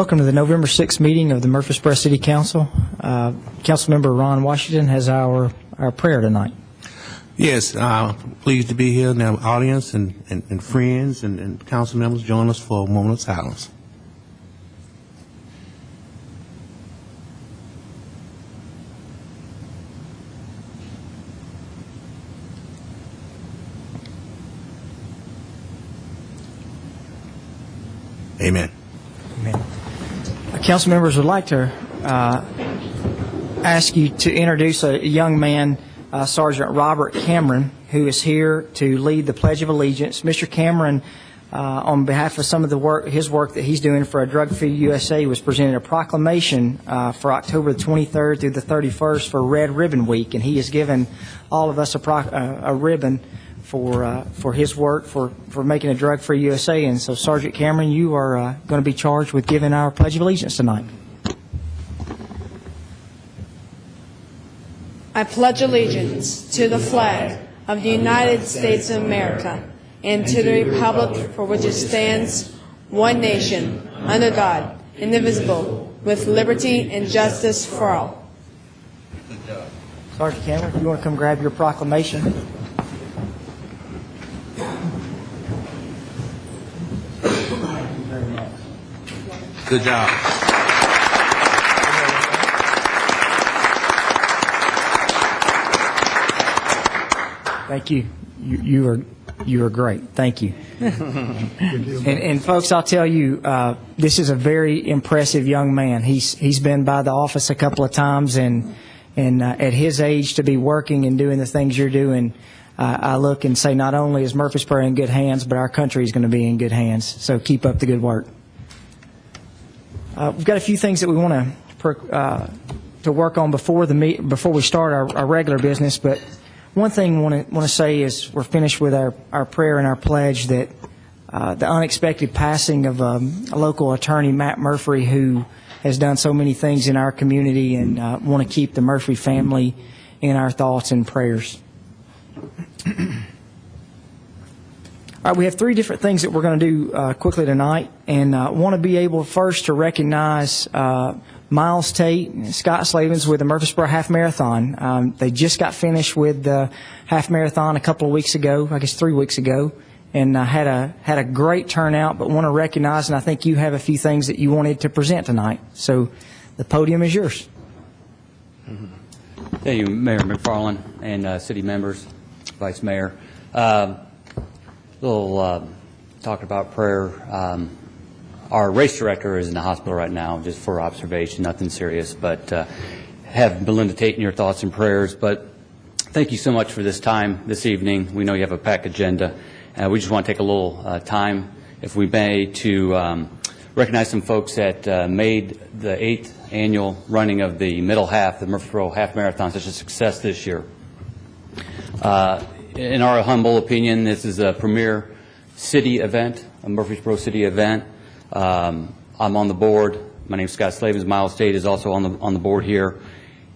Welcome to the November 6th meeting of the Murfreesboro City Council. Councilmember Ron Washington has our prayer tonight. Yes, pleased to be here in the audience and friends and council members join us for a moment of silence. Amen. Amen. Council members would like to ask you to introduce a young man, Sergeant Robert Cameron, who is here to lead the Pledge of Allegiance. Mr. Cameron, on behalf of some of the his work that he's doing for a Drug-Free USA, was presented a proclamation for October the 23rd through the 31st for Red Ribbon Week, and he has given all of us a ribbon for his work for making a drug-free USA. And so, Sergeant Cameron, you are going to be charged with giving our Pledge of Allegiance tonight. I pledge allegiance to the flag of the United States of America and to the republic for which it stands, one nation, under God, indivisible, with liberty and justice for all. Sergeant Cameron, if you want to come grab your proclamation. Good job. Thank you. You are great. Thank you. and folks, I'll tell you, this is a very impressive young man. He's been by the office a couple of times, and at his age to be working and doing the things you're doing, I look and say not only is Murfreesboro in good hands, but our country is going to be in good hands. So keep up the good work. We've got a few things that we want to work on before we start our regular business. But one thing I want to say is we're finished with our prayer and our pledge that the unexpected passing of a local attorney, Matt Murphy, who has done so many things in our community, and want to keep the Murphy family in our thoughts and prayers. All right, we have three different things that we're going to do quickly tonight, and want to be able first to recognize Miles Tate and Scott Slavens with the Murfreesboro Half Marathon. They just got finished with the half marathon a couple of weeks ago, I guess 3 weeks ago, and had a great turnout. But want to recognize, and I think you have a few things that you wanted to present tonight. So the podium is yours. Thank you, Mayor McFarland and city members, Vice Mayor. Talk about prayer. Our race director is in the hospital right now, just for observation, nothing serious. But have Belinda Tate in your thoughts and prayers. But thank you so much for this time this evening. We know you have a packed agenda. We just want to take a little time, if we may, to recognize some folks that made the 8th annual running of the middle half, the Murfreesboro Half Marathon, such a success this year. In our humble opinion, this is a premier city event, a Murfreesboro city event. I'm on the board. My name is Scott Slavens. Miles Tate is also on the board here.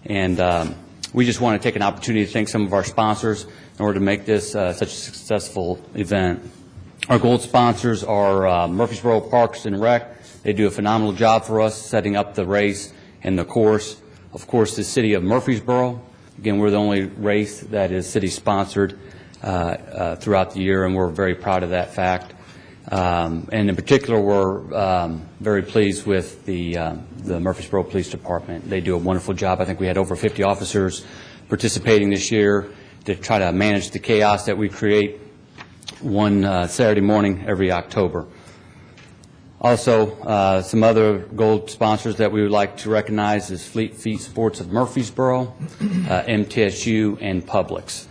And we just want to take an opportunity to thank some of our sponsors in order to make this such a successful event. Our gold sponsors are Murfreesboro Parks and Rec. They do a phenomenal job for us setting up the race and the course. Of course, the city of Murfreesboro. Again, we're the only race that is city-sponsored throughout the year, and we're very proud of that fact. And in particular, we're very pleased with the Murfreesboro Police Department. They do a wonderful job. I think we had over 50 officers participating this year to try to manage the chaos that we create one Saturday morning every October. Also, some other gold sponsors that we would like to recognize is Fleet Feet Sports of Murfreesboro, MTSU, and Publix.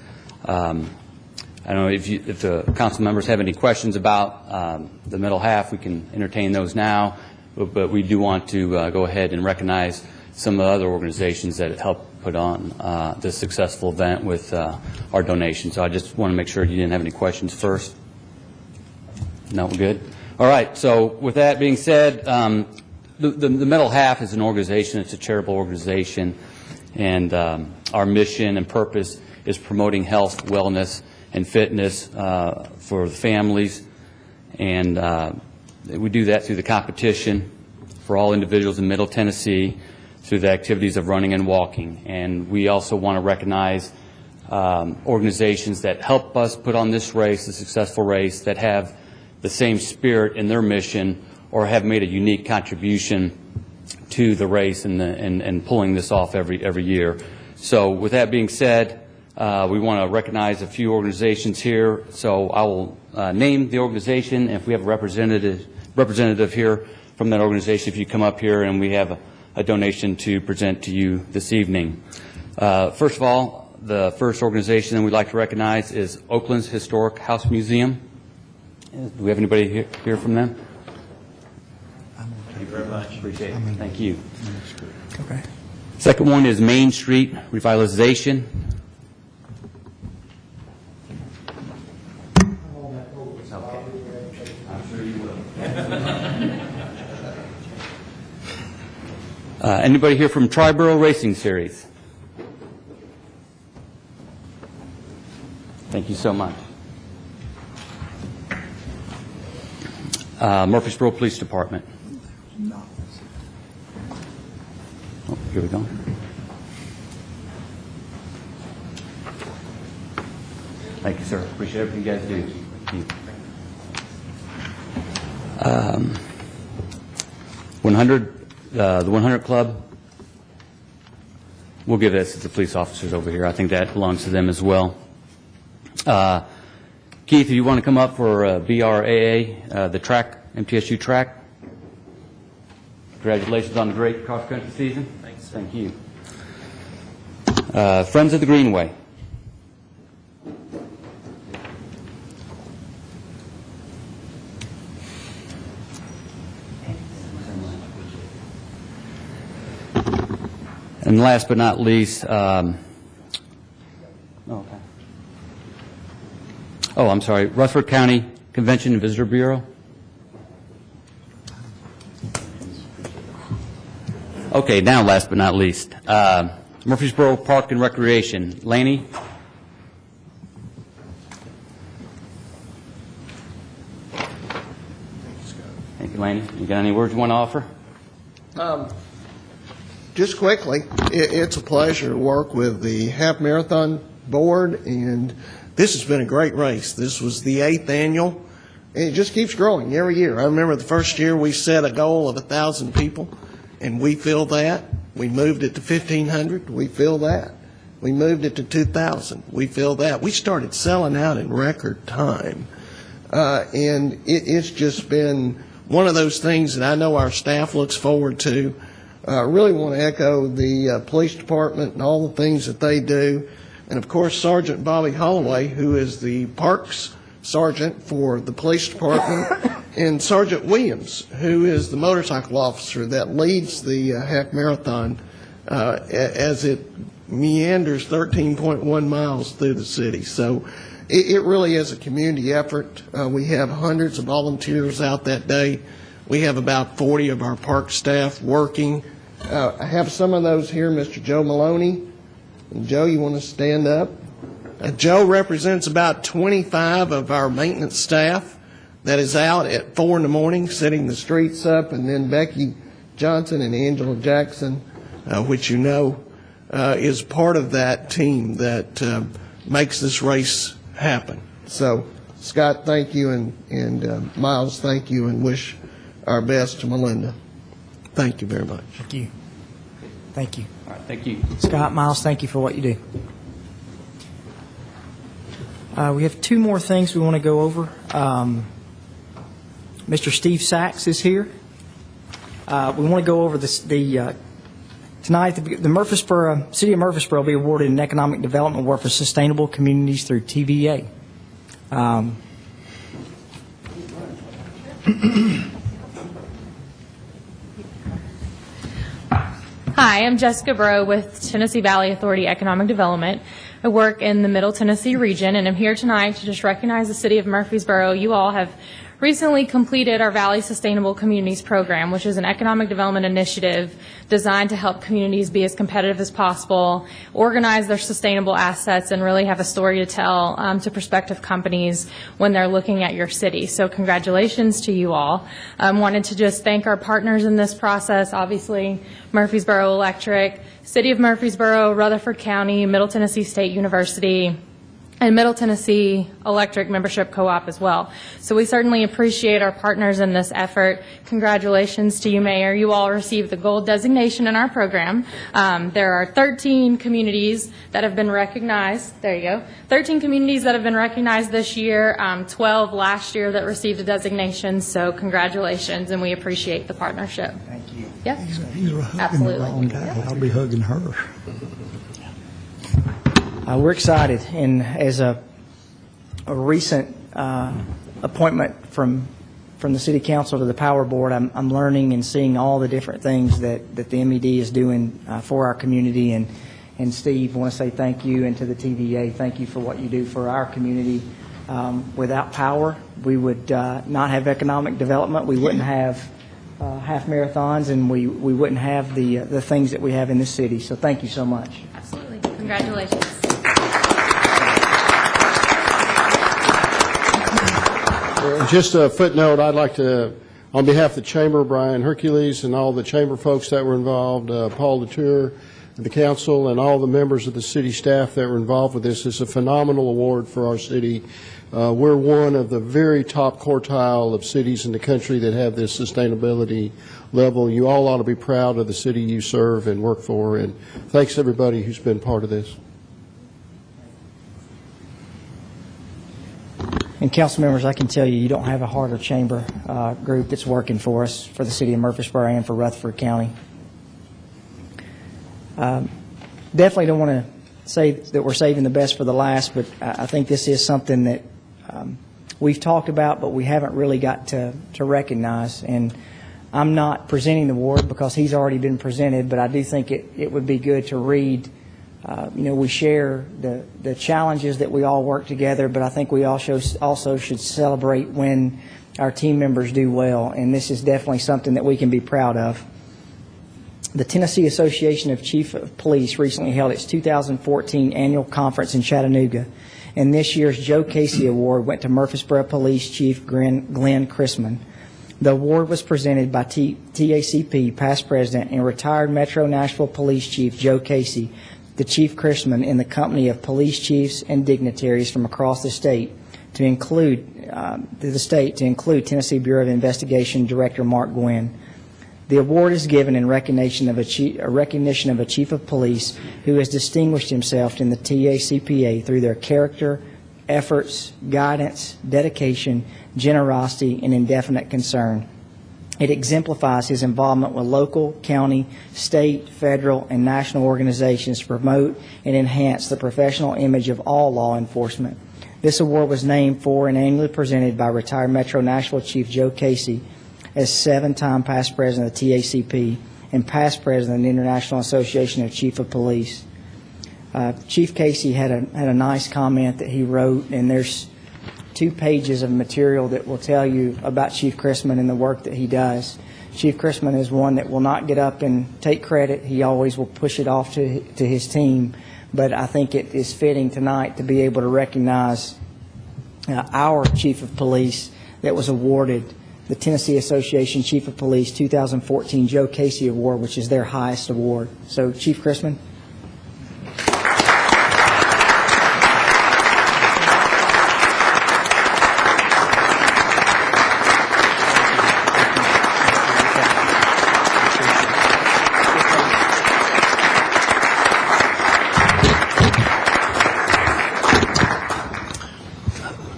I don't know if the council members have any questions about the middle half. We can entertain those now, but we do want to go ahead and recognize some of the other organizations that helped put on this successful event with our donation. So I just want to make sure you didn't have any questions first. No, we're good. All right, so with that being said, the middle half is an organization. It's a charitable organization, and our mission and purpose is promoting health, wellness, and fitness for the families, and we do that through the competition, for all individuals in Middle Tennessee through the activities of running and walking. And we also want to recognize organizations that help us put on this race, a successful race, that have the same spirit in their mission or have made a unique contribution to the race and pulling this off every year. So with that being said, we want to recognize a few organizations here. So I will name the organization, and if we have a representative here from that organization, if you come up here, and we have a donation to present to you this evening. First of all, the first organization we'd like to recognize is Oakland's Historic House Museum. Do we have anybody here from them? Thank you very much. Appreciate it. Thank you. Okay. Second one is Main Street Revitalization. Anybody here from Triborough Racing Series? Thank you so much. Murfreesboro Police Department. Oh, here we go. Thank you, sir. Appreciate everything you guys do. Thank you. 100. The 100 Club, we'll give this to the police officers over here. I think that belongs to them as well. Keith, if you want to come up for BRAA, the track, MTSU track. Congratulations on the great cross-country season. Thanks. Thank you. Friends of the Greenway. And last but not least, I'm sorry, Rutherford County Convention and Visitor Bureau. Okay, now last but not least, Murfreesboro Park and Recreation. Laney? Thank you, Laney. You got any words you want to offer? Just quickly, it's a pleasure to work with the half marathon board, and this has been a great race. This was the 8th annual, and it just keeps growing every year. I remember the first year we set a goal of 1,000 people, and we filled that. We moved it to 1,500. We filled that. We moved it to 2,000. We filled that. We started selling out in record time, and it's just been one of those things that I know our staff looks forward to. I really want to echo the police department and all the things that they do. And, of course, Sergeant Bobby Holloway, who is the parks sergeant for the police department, and Sergeant Williams, who is the motorcycle officer that leads the half marathon as it meanders 13.1 miles through the city. So it really is a community effort. We have hundreds of volunteers out that day. We have about 40 of our park staff working. I have some of those here, Mr. Joe Maloney. And Joe, you want to stand up? Joe represents about 25 of our maintenance staff that is out at 4 in the morning setting the streets up, and then Becky Johnson and Angela Jackson, which you know, is part of that team that makes this race happen. So, Scott, thank you, and Miles, thank you, and wish our best to Melinda. Thank you very much. Thank you. Thank you. All right, thank you. Scott, Miles, thank you for what you do. We have two more things we want to go over. Mr. Steve Sachs is here. We want to go over tonight. The Murfreesboro, City of Murfreesboro will be awarded an economic development award for sustainable communities through TVA. Hi, I'm Jessica Bro with Tennessee Valley Authority Economic Development. I work in the Middle Tennessee region, and I'm here tonight to just recognize the City of Murfreesboro. You all have recently completed our Valley Sustainable Communities program, which is an economic development initiative designed to help communities be as competitive as possible, organize their sustainable assets, and really have a story to tell to prospective companies when they're looking at your city. So congratulations to you all. Wanted to just thank our partners in this process, obviously Murfreesboro Electric, City of Murfreesboro, Rutherford County, Middle Tennessee State University, and Middle Tennessee Electric Membership Co-op as well. So we certainly appreciate our partners in this effort. Congratulations to you, Mayor. You all received the gold designation in our program. There are 13 communities that have been recognized. There you go. 13 communities that have been recognized this year, 12 last year that received a designation. So congratulations, and we appreciate the partnership. Thank you. Yep. He's hugging Absolutely. the wrong guy. I'll be hugging her. We're excited, and as a recent appointment from the City Council to the Power Board, I'm learning and seeing all the different things that the MED is doing for our community. And Steve, I want to say thank you, and to the TVA, thank you for what you do for our community. Without power, we would not have economic development. We wouldn't have half marathons, and we wouldn't have the things that we have in this city. So thank you so much. Absolutely. Congratulations. Just a footnote, I'd like to, on behalf of the Chamber, Brian Hercules, and all the Chamber folks that were involved, Paul Latour, the council, and all the members of the city staff that were involved with this. It's a phenomenal award for our city. We're one of the very top quartile of cities in the country that have this sustainability level. You all ought to be proud of the city you serve and work for, and thanks to everybody who's been part of this. And council members, I can tell you, you don't have a harder chamber group that's working for us, for the city of Murfreesboro and for Rutherford County. Definitely don't want to say that we're saving the best for the last, but I think this is something that we've talked about, but we haven't really got to recognize. And I'm not presenting the award because he's already been presented, but I do think it would be good to read. We share the challenges that we all work together, but I think we also should celebrate when our team members do well, and this is definitely something that we can be proud of. The Tennessee Association of Chief of Police recently held its 2014 annual conference in Chattanooga, and this year's Joe Casey Award went to Murfreesboro Police Chief Glenn Chrisman. The award was presented by TACP past president and retired Metro Nashville Police Chief Joe Casey, the Chief Chrisman, in the company of police chiefs and dignitaries from across the state to include Tennessee Bureau of Investigation Director Mark Gwynn. The award is given in recognition of a chief of police who has distinguished himself in the TACPA through their character, efforts, guidance, dedication, generosity, and indefinite concern. It exemplifies his involvement with local, county, state, federal, and national organizations to promote and enhance the professional image of all law enforcement. This award was named for and annually presented by retired Metro Nashville Chief Joe Casey as 7-time past president of the TACP and past president of the International Association of Chief of Police. Chief Casey had a nice comment that he wrote, and there's 2 pages of material that will tell you about Chief Chrisman and the work that he does. Chief Chrisman is one that will not get up and take credit. He always will push it off to his team. But I think it is fitting tonight to be able to recognize our Chief of Police that was awarded the Tennessee Association Chief of Police 2014 Joe Casey Award, which is their highest award. So, Chief Chrisman.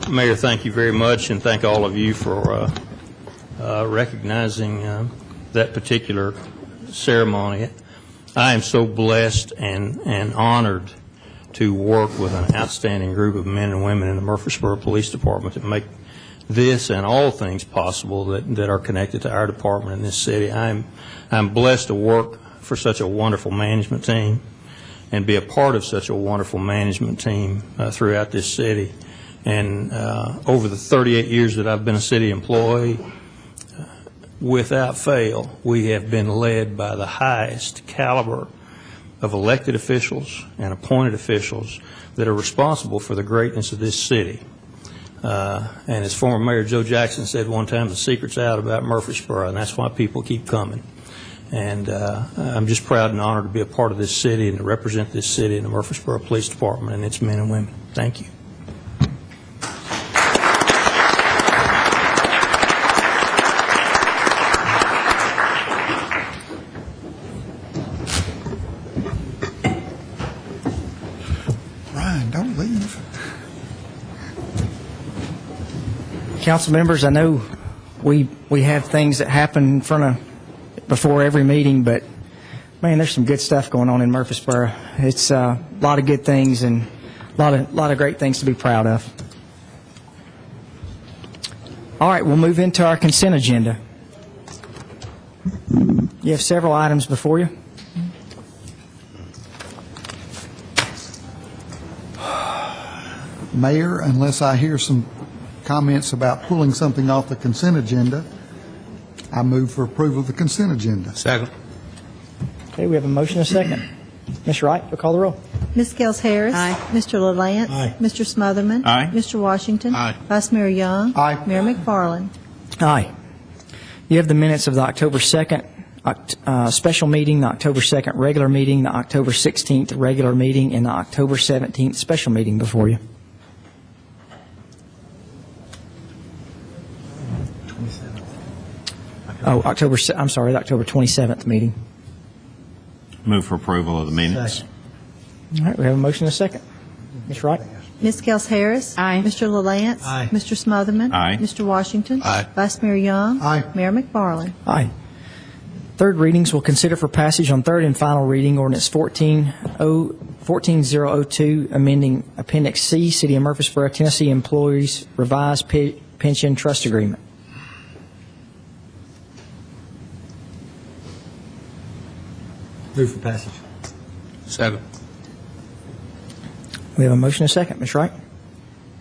Mayor, thank you very much, and thank all of you for recognizing that particular ceremony. I am so blessed and honored to work with an outstanding group of men and women in the Murfreesboro Police Department that make this and all things possible that are connected to our department in this city. I'm blessed to work for such a wonderful management team and be a part of such a wonderful management team throughout this city. And over the 38 years that I've been a city employee, without fail, we have been led by the highest caliber of elected officials and appointed officials that are responsible for the greatness of this city. And as former Mayor Joe Jackson said one time, the secret's out about Murfreesboro, and that's why people keep coming. And I'm just proud and honored to be a part of this city and to represent this city in the Murfreesboro Police Department and its men and women. Thank you. Ryan, don't leave. Council members, I know we have things that happen in front of before every meeting, but man, there's some good stuff going on in Murfreesboro. It's a lot of good things and a lot of great things to be proud of. All right, we'll move into our consent agenda. You have several items before you. Mayor, unless I hear some comments about pulling something off the consent agenda, I move for approval of the consent agenda. Second. Okay, we have a motion and a second. Ms. Wright, you'll call the roll. Ms. Gels Harris. Aye. Mr. LaLance. Aye. Mr. Smotherman. Aye. Mr. Washington. Aye. Vice Mayor Young. Aye. Mayor McFarland. Aye. You have the minutes of the October 2nd special meeting, the October 2nd regular meeting, the October 16th regular meeting, and the October 17th special meeting before you. Oh, the October 27th meeting. Move for approval of the minutes. All right, we have a motion and a second. Ms. Wright? Ms. Gels Harris. Aye. Mr. LaLance. Aye. Mr. Smotherman. Aye. Mr. Washington. Aye. Vice Mayor Young. Aye. Mayor McFarland. Aye. Third readings will consider for passage on third and final reading ordinance 14002, amending Appendix C, City of Murfreesboro, Tennessee Employees Revised Pension Trust Agreement. Move for passage. Second. We have a motion and a second. Ms. Wright?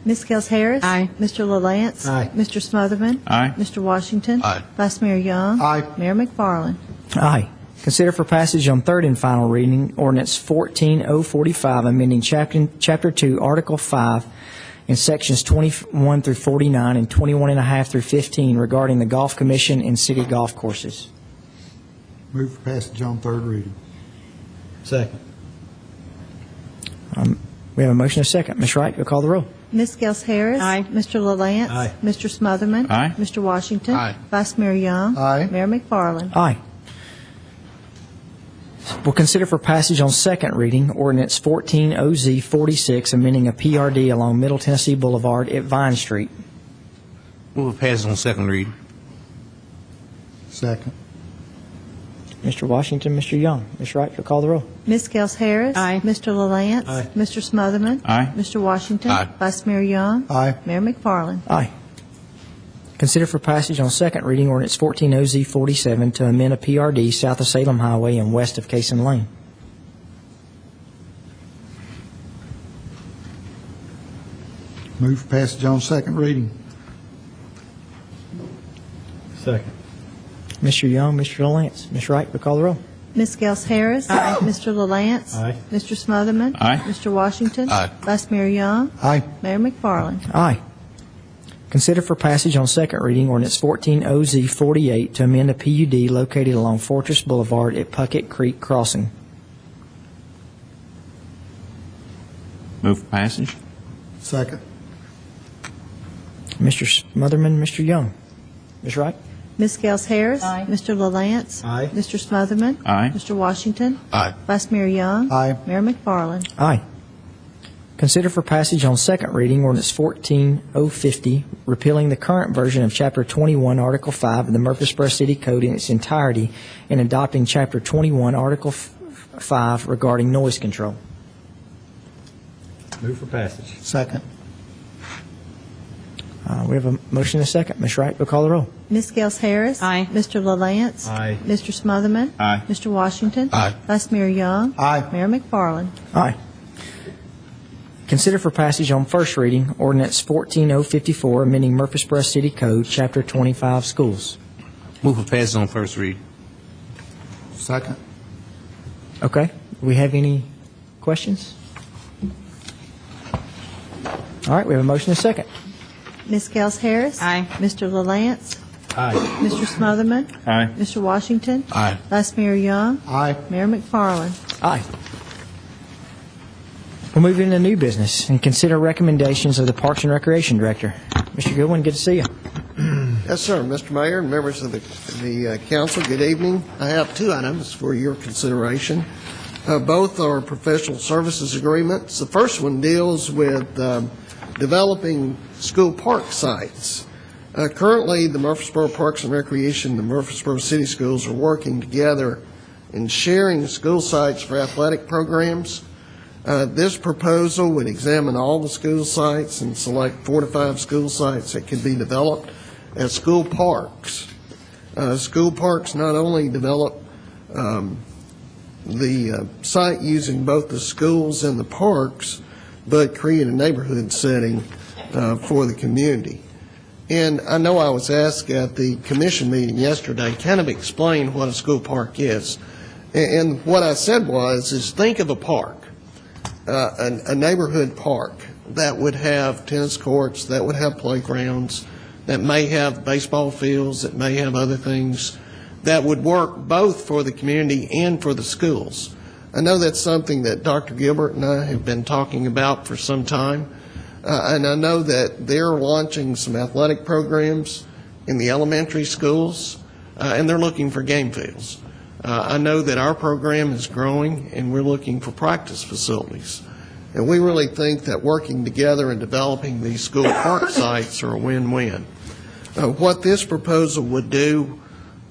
Ms. Gels Harris. Aye. Mr. LaLance. Aye. Mr. Smotherman. Aye. Mr. Washington. Aye. Vice Mayor Young. Aye. Mayor McFarland. Aye. Consider for passage on third and final reading ordinance 14045, amending Chapter 2, Article 5, in Sections 21 through 49 and 21.5 through 15 regarding the Golf Commission and city golf courses. Move for passage on third reading. Second. We have a motion and a second. Ms. Wright, you'll call the roll. Ms. Gels Harris. Aye. Mr. LaLance. Aye. Mr. Smotherman. Aye. Mr. Washington. Aye. Vice Mayor Young. Aye. Mayor McFarland. Aye. We'll consider for passage on second reading ordinance 14OZ46, amending a PRD along Middle Tennessee Boulevard at Vine Street. Move for passage on second reading. Second. Mr. Washington, Mr. Young. Ms. Wright, you'll call the roll. Ms. Gels Harris. Aye. Mr. LaLance. Aye. Mr. Smotherman. Aye. Mr. Washington. Aye. Vice Mayor Young. Aye. Mayor McFarland. Aye. Consider for passage on second reading ordinance 14OZ47 to amend a PRD south of Salem Highway and west of Cason Lane. Move for passage on second reading. Second. Mr. Young, Mr. LaLance. Ms. Wright, you'll call the roll. Ms. Gels Harris. Mr. LaLance. Aye. Mr. Smotherman. Aye. Mr. Washington. Aye. Vice Mayor Young. Aye. Mayor McFarland. Aye. Consider for passage on second reading ordinance 14OZ48 to amend a PUD located along Fortress Boulevard at Puckett Creek Crossing. Move for passage. Second. Mr. Smotherman, Mr. Young. Ms. Wright? Ms. Gels Harris. Aye. Mr. LaLance. Aye. Mr. Smotherman. Aye. Mr. Washington. Aye. Vice Mayor Young. Aye. Mayor McFarland. Aye. Consider for passage on second reading ordinance 14050, repealing the current version of Chapter 21, Article 5 of the Murfreesboro City Code in its entirety and adopting Chapter 21, Article 5 regarding noise control. Move for passage. Second. We have a motion and a second. Ms. Wright, we'll call the roll. Ms. Gels Harris. Aye. Mr. LaLance. Aye. Mr. Smotherman. Aye. Mr. Washington. Aye. Vice Mayor Young. Aye. Mayor McFarland. Aye. Consider for passage on first reading ordinance 14054, amending Murfreesboro City Code, Chapter 25, Schools. Move for passage on first read. Second. Okay. Do we have any questions? All right, we have a motion and a second. Ms. Gels Harris. Aye. Mr. LaLance. Aye. Mr. Smotherman. Aye. Mr. Washington. Aye. Vice Mayor Young. Aye. Mayor McFarland. Aye. We'll move into new business and consider recommendations of the Parks and Recreation Director. Mr. Goodwin, good to see you. Yes, sir. Mr. Mayor and members of the council, good evening. I have two items for your consideration. Both are professional services agreements. The first one deals with developing school park sites. Currently, the Murfreesboro Parks and Recreation and the Murfreesboro City Schools are working together in sharing school sites for athletic programs. This proposal would examine all the school sites and select 4 to 5 school sites that could be developed as school parks. School parks not only develop the site using both the schools and the parks, but create a neighborhood setting for the community. And I know I was asked at the commission meeting yesterday, kind of explain what a school park is. And what I said is think of a park. A neighborhood park that would have tennis courts, that would have playgrounds, that may have baseball fields, that may have other things that would work both for the community and for the schools. I know that's something that Dr. Gilbert and I have been talking about for some time, and I know that they're launching some athletic programs in the elementary schools, and they're looking for game fields. I know that our program is growing, and we're looking for practice facilities. And we really think that working together and developing these school park sites are a win-win. What this proposal would do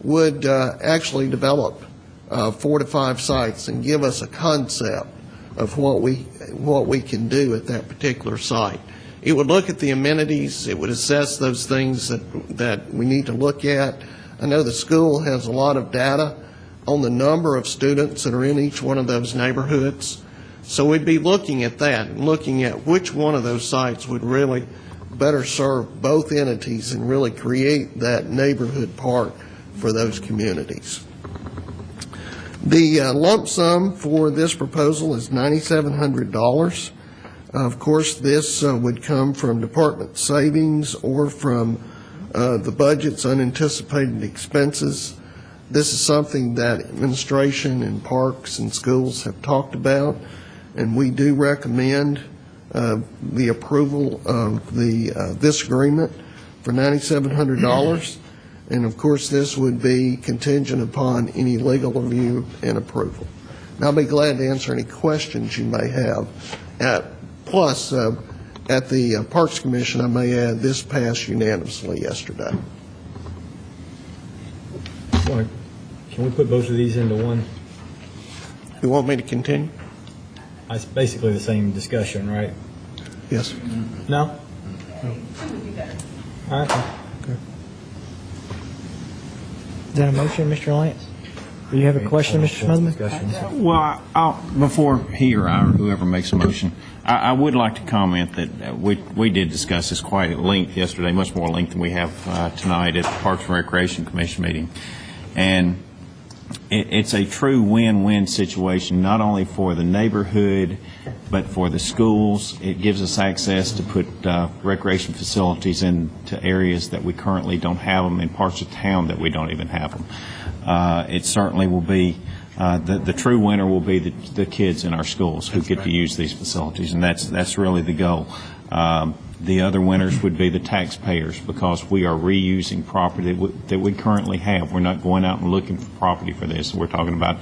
would actually develop 4 to 5 sites and give us a concept of what we can do at that particular site. It would look at the amenities. It would assess those things that we need to look at. I know the school has a lot of data on the number of students that are in each one of those neighborhoods. So we'd be looking at that and looking at which one of those sites would really better serve both entities and really create that neighborhood park for those communities. The lump sum for this proposal is $9,700. Of course, this would come from department savings or from the budget's unanticipated expenses. This is something that administration and parks and schools have talked about, and we do recommend the approval of this agreement for $9,700. And of course, this would be contingent upon any legal review and approval. And I'll be glad to answer any questions you may have. Plus, at the Parks Commission, I may add, this passed unanimously yesterday. Can we put both of these into one? You want me to continue? It's basically the same discussion, right? Yes. No? All right. Okay. Is that a motion, Mr. Lance? Do you have a question, Mr. Smotherman? Well, before he or I or whoever makes a motion, I would like to comment that we did discuss this quite at length yesterday, much more length than we have tonight at the Parks and Recreation Commission meeting. And it's a true win-win situation, not only for the neighborhood, but for the schools. It gives us access to put recreation facilities into areas that we currently don't have them, in parts of town that we don't even have them. It certainly will be, the true winner will be the kids in our schools who get to use these facilities, and that's really the goal. The other winners would be the taxpayers, because we are reusing property that we currently have. We're not going out and looking for property for this. We're talking about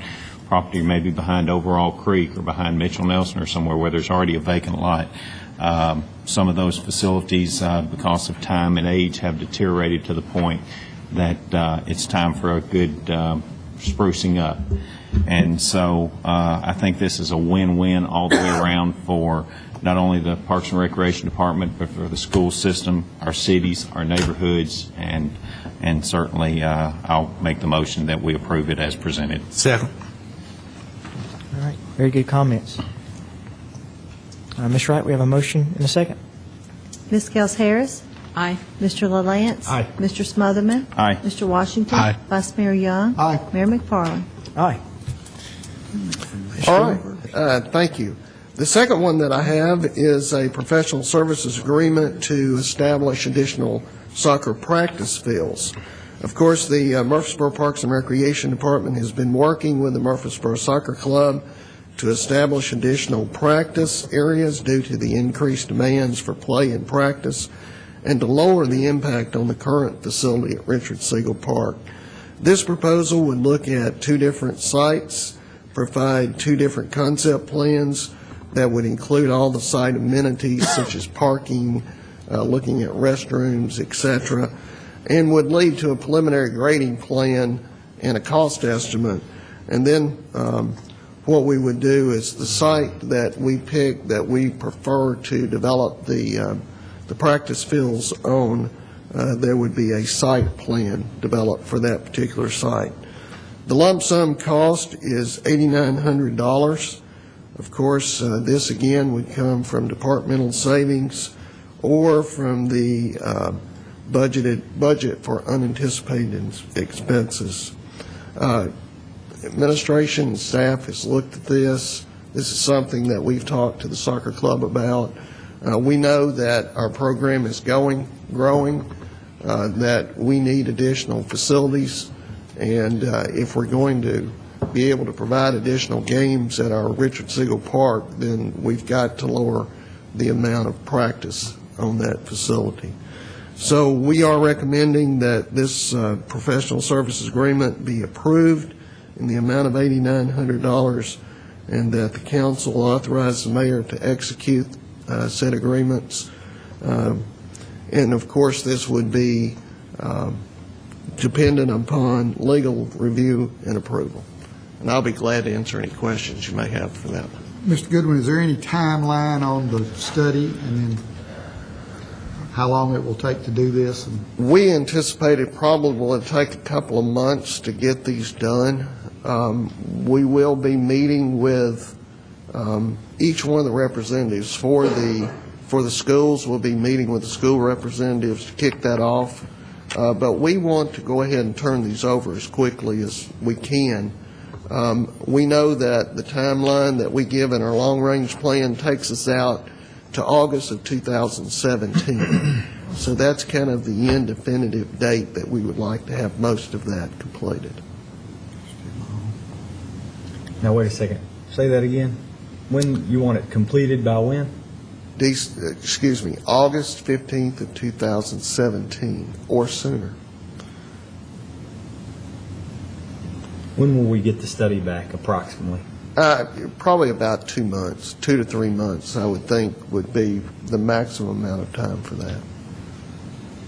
property maybe behind Overall Creek or behind Mitchell Nelson or somewhere where there's already a vacant lot. Some of those facilities, because of time and age, have deteriorated to the point that it's time for a good sprucing up. And so I think this is a win-win all the way around for not only the Parks and Recreation Department, but for the school system, our cities, our neighborhoods, and certainly I'll make the motion that we approve it as presented. Second. All right. Very good comments. Ms. Wright, we have a motion and a second. Ms. Gels Harris? Aye. Mr. LaLance? Aye. Mr. Smotherman? Aye. Mr. Washington? Aye. Vice Mayor Young? Aye. Mayor McFarland? Aye. All right, thank you. The second one that I have is a professional services agreement to establish additional soccer practice fields. Of course, the Murfreesboro Parks and Recreation Department has been working with the Murfreesboro Soccer Club to establish additional practice areas due to the increased demands for play and practice, and to lower the impact on the current facility at Richard Siegel Park. This proposal would look at 2 different sites, provide 2 different concept plans that would include all the site amenities such as parking, looking at restrooms, etc., and would lead to a preliminary grading plan and a cost estimate. And then what we would do is the site that we pick that we prefer to develop the practice fields on, there would be a site plan developed for that particular site. The lump sum cost is $8,900. Of course, this again would come from departmental savings or from the budget for unanticipated expenses. Administration and staff has looked at this. This is something that we've talked to the soccer club about. We know that our program is growing, that we need additional facilities, and if we're going to be able to provide additional games at our Richard Siegel Park, then we've got to lower the amount of practice on that facility. So we are recommending that this professional services agreement be approved in the amount of $8,900, and that the council authorize the mayor to execute said agreements. And of course, this would be dependent upon legal review and approval. And I'll be glad to answer any questions you may have for that. Mr. Goodwin, is there any timeline on the study, and then how long it will take to do this? We anticipate it probably will take a couple of months to get these done. We will be meeting with each one of the representatives for the schools. We'll be meeting with the school representatives to kick that off. But we want to go ahead and turn these over as quickly as we can. We know that the timeline that we give in our long-range plan takes us out to August of 2017. So that's kind of the end definitive date that we would like to have most of that completed. Now, wait a second. Say that again. When you want it completed by when? August 15th of 2017 or sooner. When will we get the study back, approximately? Probably about 2 months, 2 to 3 months, I would think, would be the maximum amount of time for that.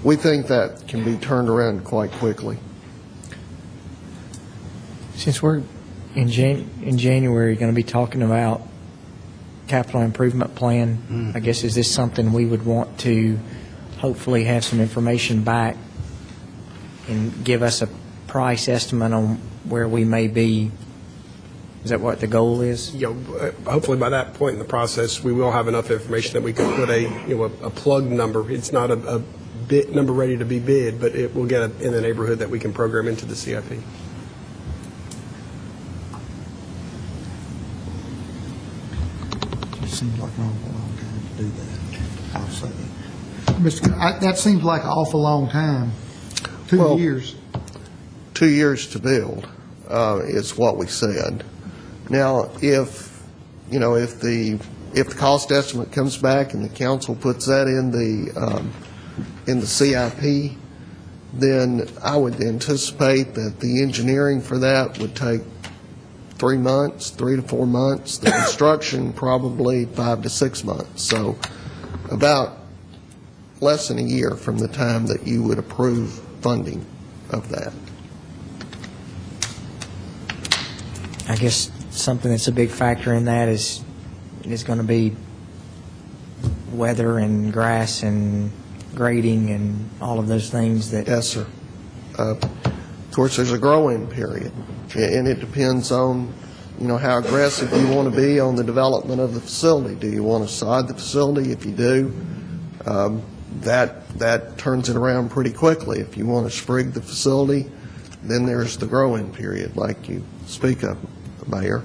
We think that can be turned around quite quickly. Since we're in January going to be talking about capital improvement plan, I guess, is this something we would want to hopefully have some information back and give us a price estimate on where we may be? Is that what the goal is? Hopefully by that point in the process, we will have enough information that we can put a plug number. It's not a bid number ready to be bid, but it will get in the neighborhood that we can program into the CIP. It seems like an awful long time to do that, I'll say. That seems like an awful long time. 2 years. 2 years to build is what we said. Now, if the cost estimate comes back and the council puts that in the CIP, then I would anticipate that the engineering for that would take 3 months, 3 to 4 months. The construction probably 5 to 6 months. So about less than a year from the time that you would approve funding of that. I guess something that's a big factor in that is going to be weather and grass and grading and all of those things that... Yes, sir. Of course, there's a growing period, and it depends on how aggressive you want to be on the development of the facility. Do you want to sod the facility? If you do, that turns it around pretty quickly. If you want to sprig the facility, then there's the growing period, like you speak of, Mayor.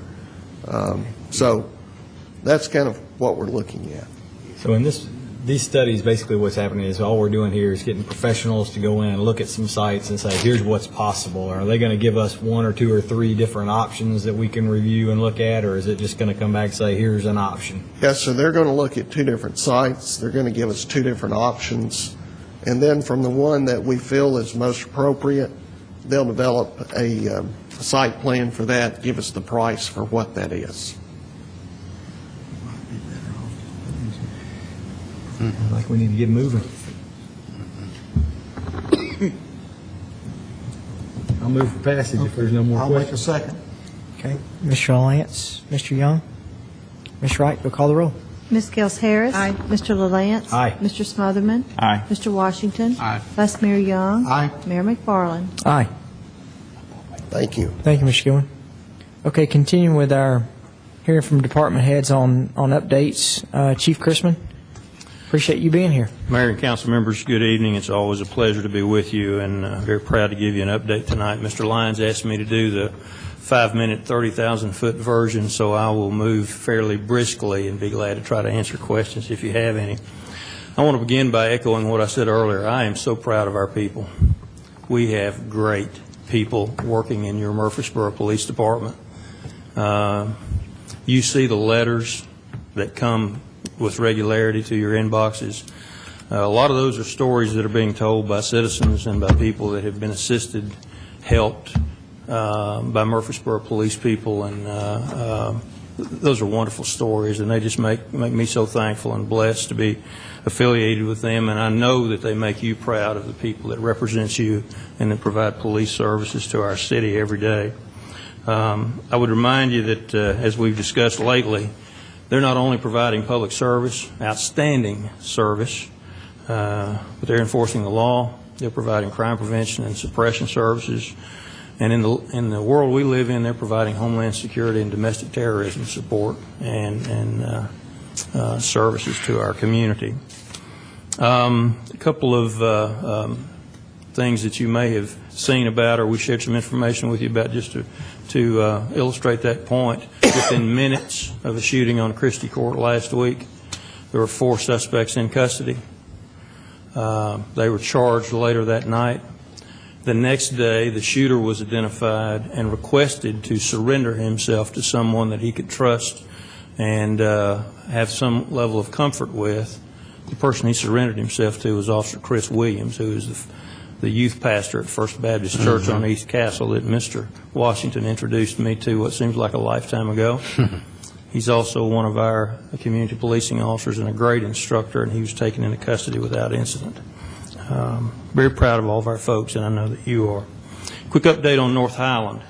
So that's kind of what we're looking at. So in these studies, basically what's happening is all we're doing here is getting professionals to go in and look at some sites and say, here's what's possible. Are they going to give us 1 or 2 or 3 different options that we can review and look at, or is it just going to come back and say, here's an option? Yes, so they're going to look at 2 different sites. They're going to give us 2 different options. And then from the one that we feel is most appropriate, they'll develop a site plan for that, give us the price for what that is. Like we need to get moving. I'll move for passage if there's no more I'll make a questions. second. Okay. Mr. Lance, Mr. Young, Ms. Wright, we'll call the roll. Ms. Gels Harris. Aye. Mr. LaLance. Aye. Mr. Smotherman. Aye. Mr. Washington. Aye. Vice Mayor Young. Aye. Mayor McFarland. Aye. Thank you. Thank you, Mr. Gillen. Okay, continuing with our hearing from department heads on updates. Chief Chrisman, appreciate you being here. Mayor and council members, good evening. It's always a pleasure to be with you, and very proud to give you an update tonight. Mr. Lyons asked me to do the 5-minute, 30,000-foot version, so I will move fairly briskly and be glad to try to answer questions if you have any. I want to begin by echoing what I said earlier. I am so proud of our people. We have great people working in your Murfreesboro Police Department. You see the letters that come with regularity to your inboxes. A lot of those are stories that are being told by citizens and by people that have been assisted, helped by Murfreesboro police people, and those are wonderful stories, and they just make me so thankful and blessed to be affiliated with them, and I know that they make you proud of the people that represent you and that provide police services to our city every day. I would remind you that, as we've discussed lately, they're not only providing public service, outstanding service, but they're enforcing the law. They're providing crime prevention and suppression services. And in the world we live in, they're providing homeland security and domestic terrorism support and services to our community. A couple of things that you may have seen about, or we shared some information with you about, just to illustrate that point. Within minutes of a shooting on Christie Court last week, there were 4 suspects in custody. They were charged later that night. The next day, the shooter was identified and requested to surrender himself to someone that he could trust and have some level of comfort with. The person he surrendered himself to was Officer Chris Williams, who is the youth pastor at First Baptist Church on East Castle that Mr. Washington introduced me to what seems like a lifetime ago. He's also one of our community policing officers and a great instructor, and he was taken into custody without incident. Very proud of all of our folks, and I know that you are. Quick update on North Highland.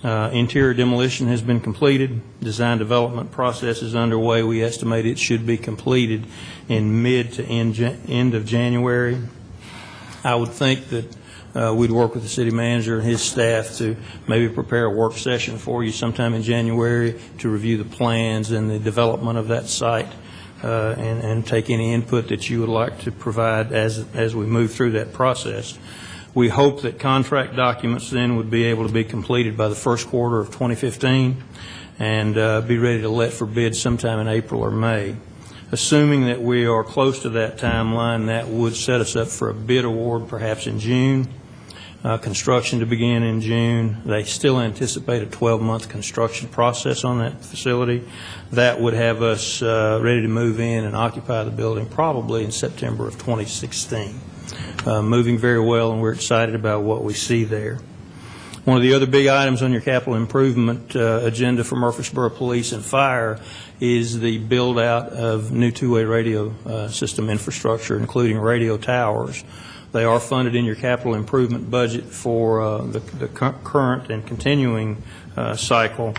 Interior demolition has been completed. Design development process is underway. We estimate it should be completed in mid to end of January. I would think that we'd work with the city manager and his staff to maybe prepare a work session for you sometime in January to review the plans and the development of that site. And take any input that you would like to provide as we move through that process. We hope that contract documents then would be able to be completed by the first quarter of 2015 and be ready to let for bid sometime in April or May. Assuming that we are close to that timeline, that would set us up for a bid award perhaps in June. Construction to begin in June. They still anticipate a 12-month construction process on that facility. That would have us ready to move in and occupy the building probably in September of 2016. Moving very well, and we're excited about what we see there. One of the other big items on your capital improvement agenda for Murfreesboro Police and Fire is the build-out of new two-way radio system infrastructure, including radio towers. They are funded in your capital improvement budget for the current and continuing cycle.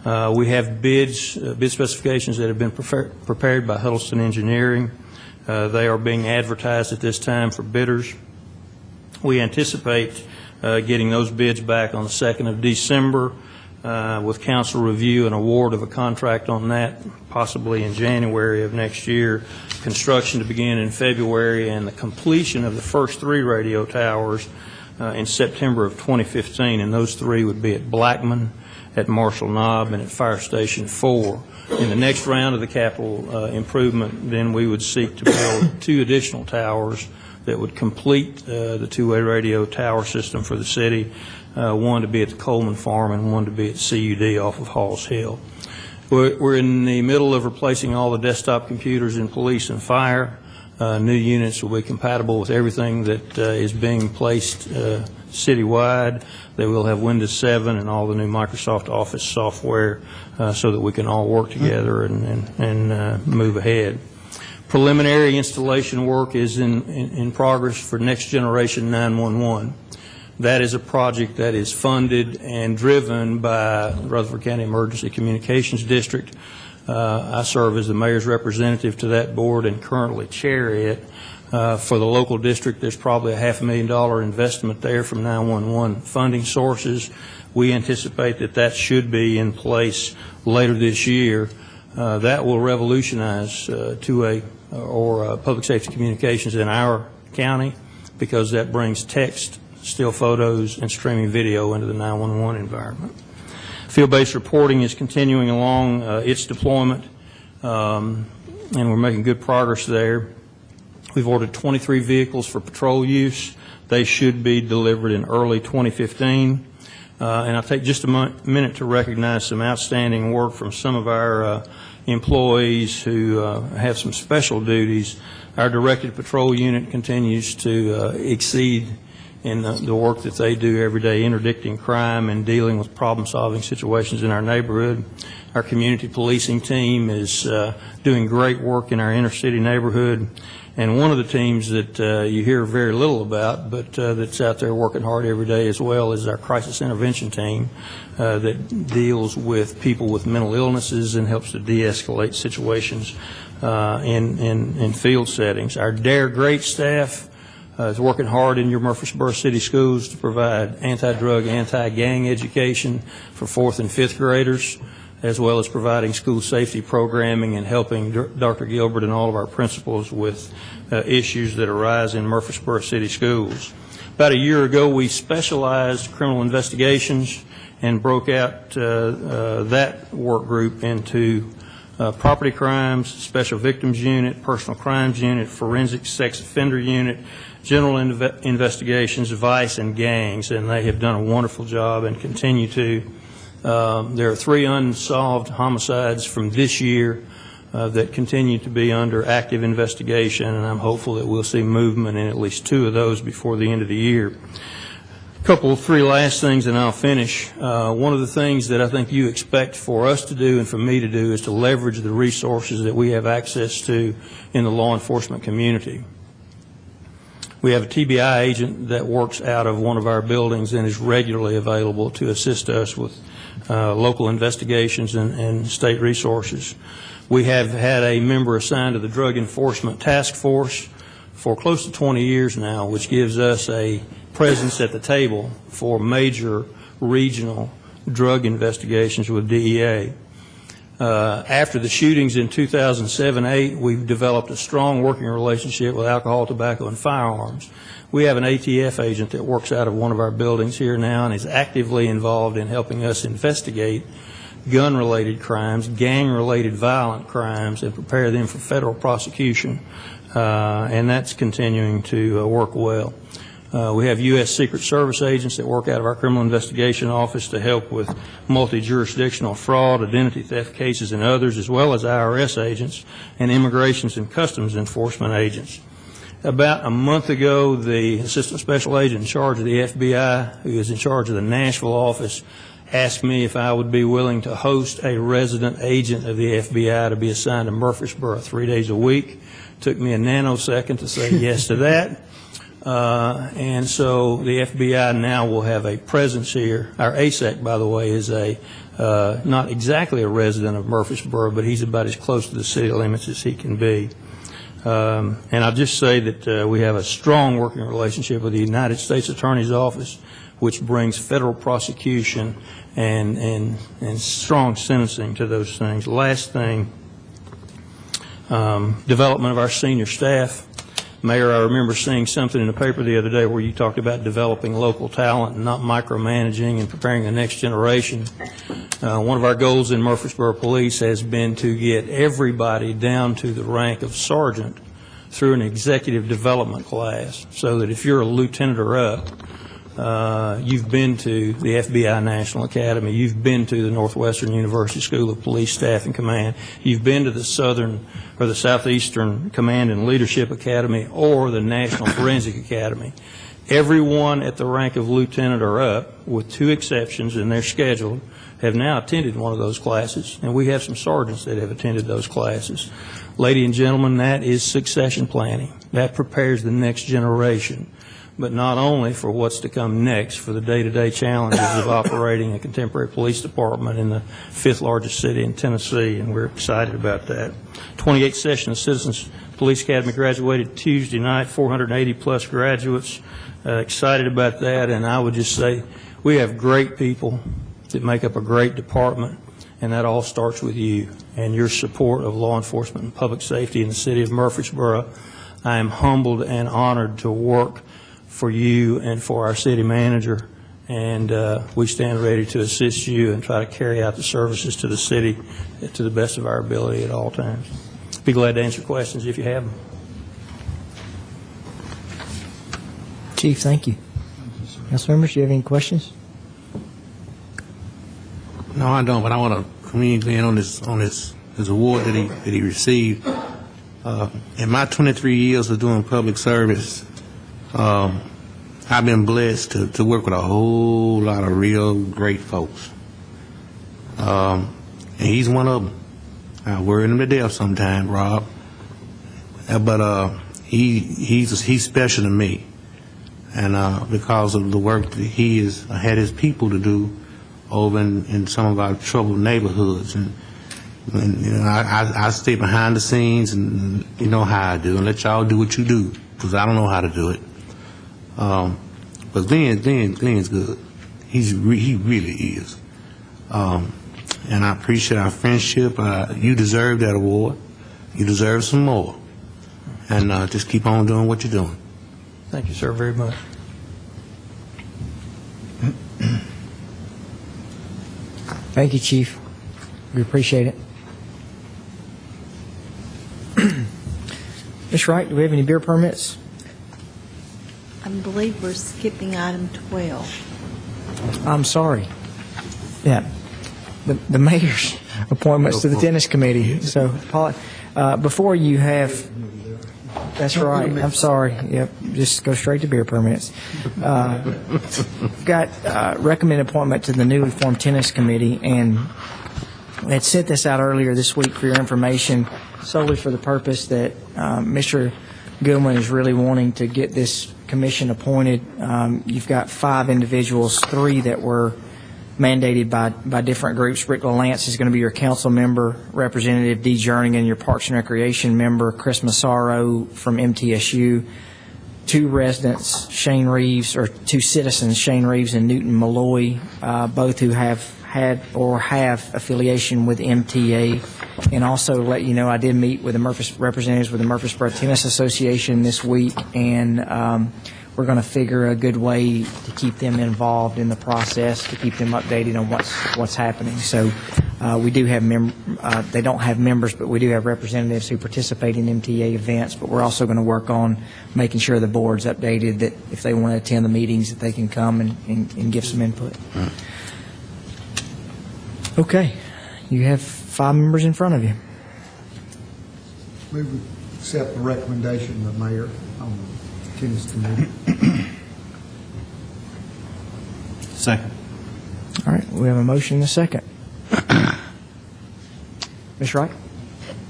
We have bid specifications that have been prepared by Huddleston Engineering. They are being advertised at this time for bidders. We anticipate getting those bids back on the 2nd of December with council review and award of a contract on that, possibly in January of next year, construction to begin in February, and the completion of the first 3 radio towers in September of 2015, and those 3 would be at Blackman, at Marshall Knob, and at Fire Station 4. In the next round of the capital improvement, then we would seek to build 2 additional towers that would complete the 2-way radio tower system for the city, one to be at the Coleman Farm and one to be at CUD off of Halls Hill. We're in the middle of replacing all the desktop computers in police and fire. New units will be compatible with everything that is being placed citywide. They will have Windows 7 and all the new Microsoft Office software so that we can all work together and move ahead. Preliminary installation work is in progress for Next Generation 911. That is a project that is funded and driven by Rutherford County Emergency Communications District. I serve as the mayor's representative to that board and currently chair it. For the local district, there's probably a $500,000 investment there from 911 funding sources. We anticipate that that should be in place later this year. That will revolutionize public safety communications in our county, because that brings text, still photos, and streaming video into the 911 environment. Field-based reporting is continuing along its deployment, and we're making good progress there. We've ordered 23 vehicles for patrol use. They should be delivered in early 2015. And I'll take just a minute to recognize some outstanding work from some of our employees who have some special duties. Our directed patrol unit continues to exceed in the work that they do every day, interdicting crime and dealing with problem-solving situations in our neighborhood. Our community policing team is doing great work in our inner-city neighborhood. And one of the teams that you hear very little about, but that's out there working hard every day as well, is our crisis intervention team that deals with people with mental illnesses and helps to de-escalate situations in field settings. Our Dare Great staff is working hard in your Murfreesboro City schools to provide anti-drug, anti-gang education for 4th and 5th graders, as well as providing school safety programming and helping Dr. Gilbert and all of our principals with issues that arise in Murfreesboro City schools. About a year ago, we specialized criminal investigations and broke out that work group into property crimes, special victims unit, personal crimes unit, forensic sex offender unit, general investigations, vice, and gangs, and they have done a wonderful job and continue to. There are 3 unsolved homicides from this year that continue to be under active investigation, and I'm hopeful that we'll see movement in at least 2 of those before the end of the year. A couple of 3 last things and I'll finish. One of the things that I think you expect for us to do and for me to do is to leverage the resources that we have access to in the law enforcement community. We have a TBI agent that works out of one of our buildings and is regularly available to assist us with local investigations and state resources. We have had a member assigned to the Drug Enforcement Task Force for close to 20 years now, which gives us a presence at the table for major regional drug investigations with DEA. After the shootings in 2007-8, we've developed a strong working relationship with alcohol, tobacco, and firearms. We have an ATF agent that works out of one of our buildings here now and is actively involved in helping us investigate gun-related crimes, gang-related violent crimes, and prepare them for federal prosecution. And that's continuing to work well. We have U.S. Secret Service agents that work out of our Criminal Investigation Office to help with multi-jurisdictional fraud, identity theft cases, and others, as well as IRS agents and Immigrations and Customs Enforcement agents. About a month ago, the Assistant Special Agent in charge of the FBI, who is in charge of the Nashville office, asked me if I would be willing to host a resident agent of the FBI to be assigned to Murfreesboro 3 days a week. Took me a nanosecond to say yes to that. And so the FBI now will have a presence here. Our ASEC, by the way, is not exactly a resident of Murfreesboro, but he's about as close to the city limits as he can be. And I'll just say that we have a strong working relationship with the United States Attorney's Office, which brings federal prosecution and strong sentencing to those things. Last thing, development of our senior staff. Mayor, I remember seeing something in the paper the other day where you talked about developing local talent and not micromanaging and preparing the next generation. One of our goals in Murfreesboro Police has been to get everybody down to the rank of sergeant through an executive development class, so that if you're a lieutenant or up, you've been to the FBI National Academy, you've been to the Northwestern University School of Police Staff and Command, you've been to the Southern or the Southeastern Command and Leadership Academy, or the National Forensic Academy. Everyone at the rank of lieutenant or up, with 2 exceptions, and they're scheduled, have now attended one of those classes, and we have some sergeants that have attended those classes. Ladies and gentlemen, that is succession planning. That prepares the next generation, but not only for what's to come next, for the day-to-day challenges of operating a contemporary police department in the 5th largest city in Tennessee, and we're excited about that. 28th session of Citizens Police Academy graduated Tuesday night, 480-plus graduates. Excited about that, and I would just say we have great people that make up a great department, and that all starts with you and your support of law enforcement and public safety in the city of Murfreesboro. I am humbled and honored to work for you and for our city manager, and we stand ready to assist you and try to carry out the services to the city to the best of our ability at all times. Be glad to answer questions if you have them. Chief, thank you. Council members, do you have any questions? No, I don't, but I want to commend Glenn on his award that he received. In my 23 years of doing public service, I've been blessed to work with a whole lot of real great folks. And he's one of them. I worry him to death sometimes, Rob. But he's special to me. And because of the work that he has had his people to do over in some of our troubled neighborhoods. And you know, I stay behind the scenes, and you know how I do, and let y'all do what you do, because I don't know how to do it. But Glenn's good. He really is. And I appreciate our friendship. You deserve that award. You deserve some more. And just keep on doing what you're doing. Thank you, sir, very much. Thank you, Chief. We appreciate it. Ms. Wright, do we have any beer permits? I believe we're skipping item 12. I'm sorry. Yeah. The mayor's appointments to the tennis committee. So, before you have... That's right. I'm sorry. Yep. Just go straight to beer permits. Got recommended appointment to the newly formed tennis committee, and I had sent this out earlier this week for your information, solely for the purpose that Mr. Goodwin is really wanting to get this commission appointed. You've got 5 individuals, 3 that were mandated by different groups. Rick Lance is going to be your council member, Representative Dee Jernigan, your Parks and Recreation member, Chris Massaro from MTSU, 2 residents, Shane Reeves, or 2 citizens, Shane Reeves and Newton Malloy, both who have had or have affiliation with MTA. And also let you know, I did meet with the representatives with the Murfreesboro Tennis Association this week, and we're going to figure a good way to keep them involved in the process, to keep them updated on what's happening. So we do have they don't have members, but we do have representatives who participate in MTA events. But we're also going to work on making sure the board's updated, that if they want to attend the meetings, that they can come and give some input. Okay, you have 5 members in front of you. We would accept the recommendation of the mayor on the tennis committee. Second. All right, we have a motion and a second. Ms. Wright?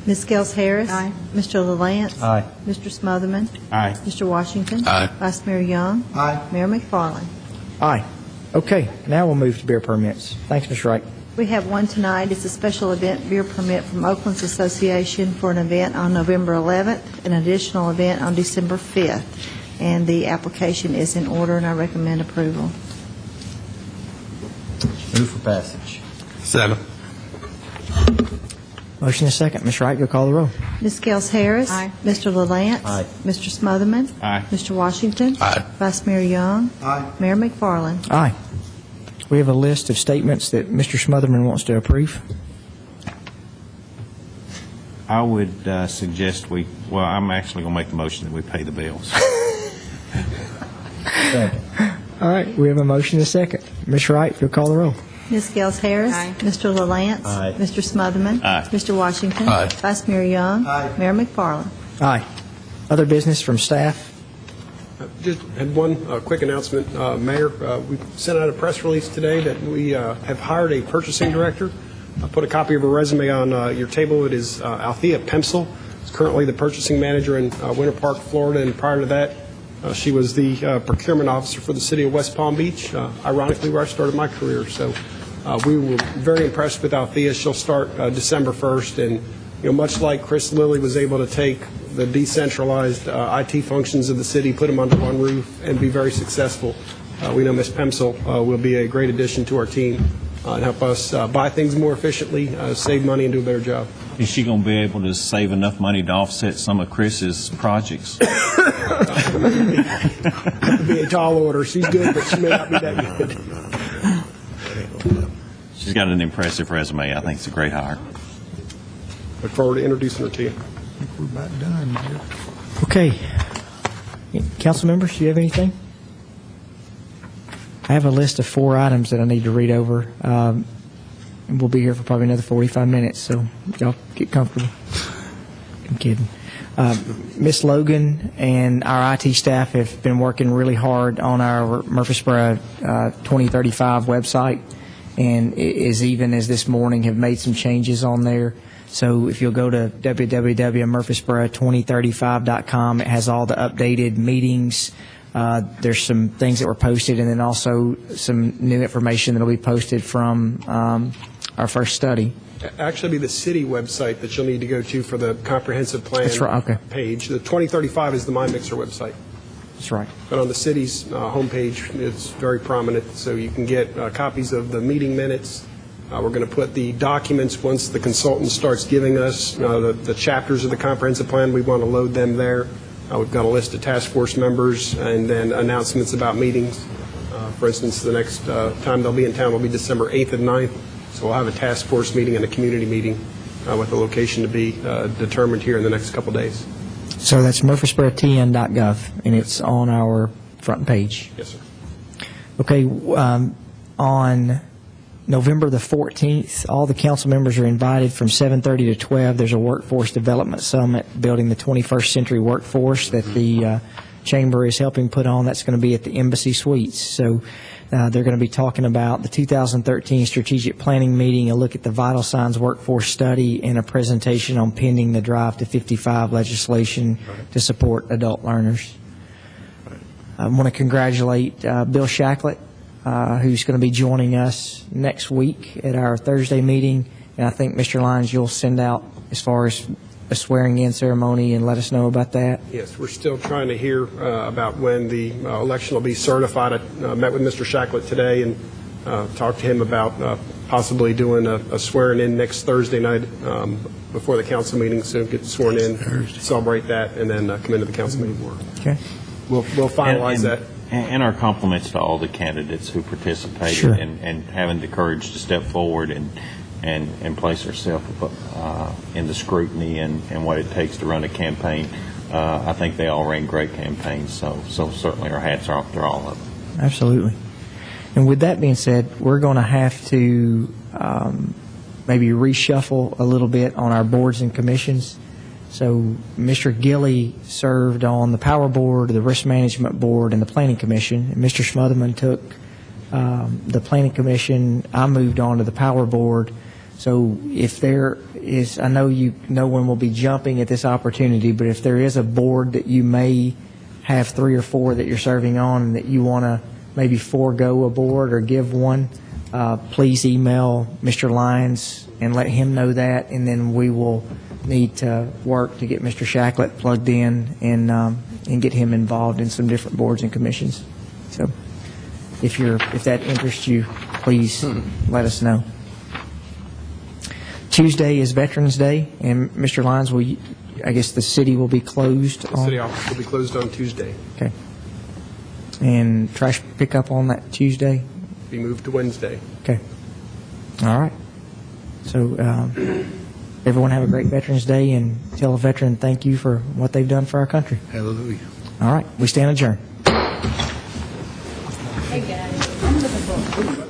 Ms. Gels Harris. Aye. Mr. LaLance. Aye. Mr. Smotherman. Aye. Mr. Washington. Aye. Vice Mayor Young. Aye. Mayor McFarland. Aye. Okay, now we'll move to beer permits. Thanks, Ms. Wright. We have one tonight. It's a special event beer permit from Oakland's Association for an event on November 11th, an additional event on December 5th. And the application is in order, and I recommend approval. Move for passage. Second. Motion is second. Ms. Wright, go call the roll. Ms. Gels Harris. Aye. Mr. LaLance. Aye. Mr. Smotherman. Aye. Mr. Washington. Aye. Vice Mayor Young. Aye. Mayor McFarland. Aye. We have a list of statements that Mr. Smotherman wants to approve. I would suggest I'm actually going to make the motion that we pay the bills. All right, we have a motion and a second. Ms. Wright, you'll call the roll. Ms. Gels Harris. Aye. Mr. LaLance. Aye. Mr. Smotherman. Aye. Mr. Washington. Aye. Vice Mayor Young. Aye. Mayor McFarland. Aye. Other business from staff? Just had one quick announcement, Mayor. We sent out a press release today that we have hired a purchasing director. I put a copy of her resume on your table. It is Althea Pemsel. She's currently the purchasing manager in Winter Park, Florida, and prior to that, she was the procurement officer for the city of West Palm Beach, ironically where I started my career. So we were very impressed with Althea. She'll start December 1st, and much like Chris Lilly was able to take the decentralized IT functions of the city, put them under one roof, and be very successful, we know Ms. Pemsel will be a great addition to our team and help us buy things more efficiently, save money, and do a better job. Is she going to be able to save enough money to offset some of Chris's projects? That would be a tall order. She's good, but she may not be that good. She's got an impressive resume. I think it's a great hire. Look forward to introducing her to you. I think we're about done, Mayor. Okay. Council members, do you have anything? I have a list of 4 items that I need to read over. And we'll be here for probably another 45 minutes, so y'all get comfortable. I'm kidding. Miss Logan and our IT staff have been working really hard on our Murfreesboro 2035 website, and is even as this morning have made some changes on there. So if you'll go to www.murfreesboro2035.com, it has all the updated meetings. There's some things that were posted, and then also some new information that will be posted from our first study. Actually, be the city website that you'll need to go to for the comprehensive plan That's right, okay. page. The 2035 is the MyMixer website. That's right. But on the city's homepage, it's very prominent, so you can get copies of the meeting minutes. We're going to put the documents, once the consultant starts giving us the chapters of the comprehensive plan, we want to load them there. We've got a list of task force members and then announcements about meetings. For instance, the next time they'll be in town will be December 8th and 9th. So we'll have a task force meeting and a community meeting with the location to be determined here in the next couple days. So that's murfreesborotn.gov, and it's on our front page. Yes, sir. Okay, on November the 14th, all the council members are invited from 7:30 to 12. There's a workforce development summit building the 21st century workforce that the chamber is helping put on. That's going to be at the Embassy Suites. So they're going to be talking about the 2013 strategic planning meeting, a look at the vital signs workforce study, and a presentation on pending the Drive to 55 legislation to support adult learners. I want to congratulate Bill Shacklet, who's going to be joining us next week at our Thursday meeting. And I think, Mr. Lyons, you'll send out as far as a swearing-in ceremony and let us know about that. Yes, we're still trying to hear about when the election will be certified. I met with Mr. Shacklet today and talked to him about possibly doing a swearing-in next Thursday night before the council meeting, so get sworn in, celebrate that, and then come into the council meeting. Okay. We'll finalize that. And our compliments to all the candidates who participated Sure. and having the courage to step forward and place herself in the scrutiny and what it takes to run a campaign. I think they all ran great campaigns, so certainly our hats are off to all of them. Absolutely. And with that being said, we're going to have to maybe reshuffle a little bit on our boards and commissions. So Mr. Gilley served on the Power Board, the Risk Management Board, and the Planning Commission. And Mr. Smotherman took the Planning Commission. I moved on to the Power Board. So if there is, I know no one will be jumping at this opportunity, but if there is a board that you may have 3 or 4 that you're serving on and that you want to maybe forego a board or give one, please email Mr. Lyons and let him know that, and then we will need to work to get Mr. Shacklet plugged in and get him involved in some different boards and commissions. So if that interests you, please let us know. Tuesday is Veterans Day, and Mr. Lyons, I guess the city will be closed The city office will be closed on Tuesday, Okay. And trash pickup on that Tuesday? be moved to Wednesday. Okay. All right. So everyone have a great Veterans Day, and tell a veteran thank you for what they've done for our country. Hallelujah. All right. We stand adjourned. Hey, guys. I'm looking for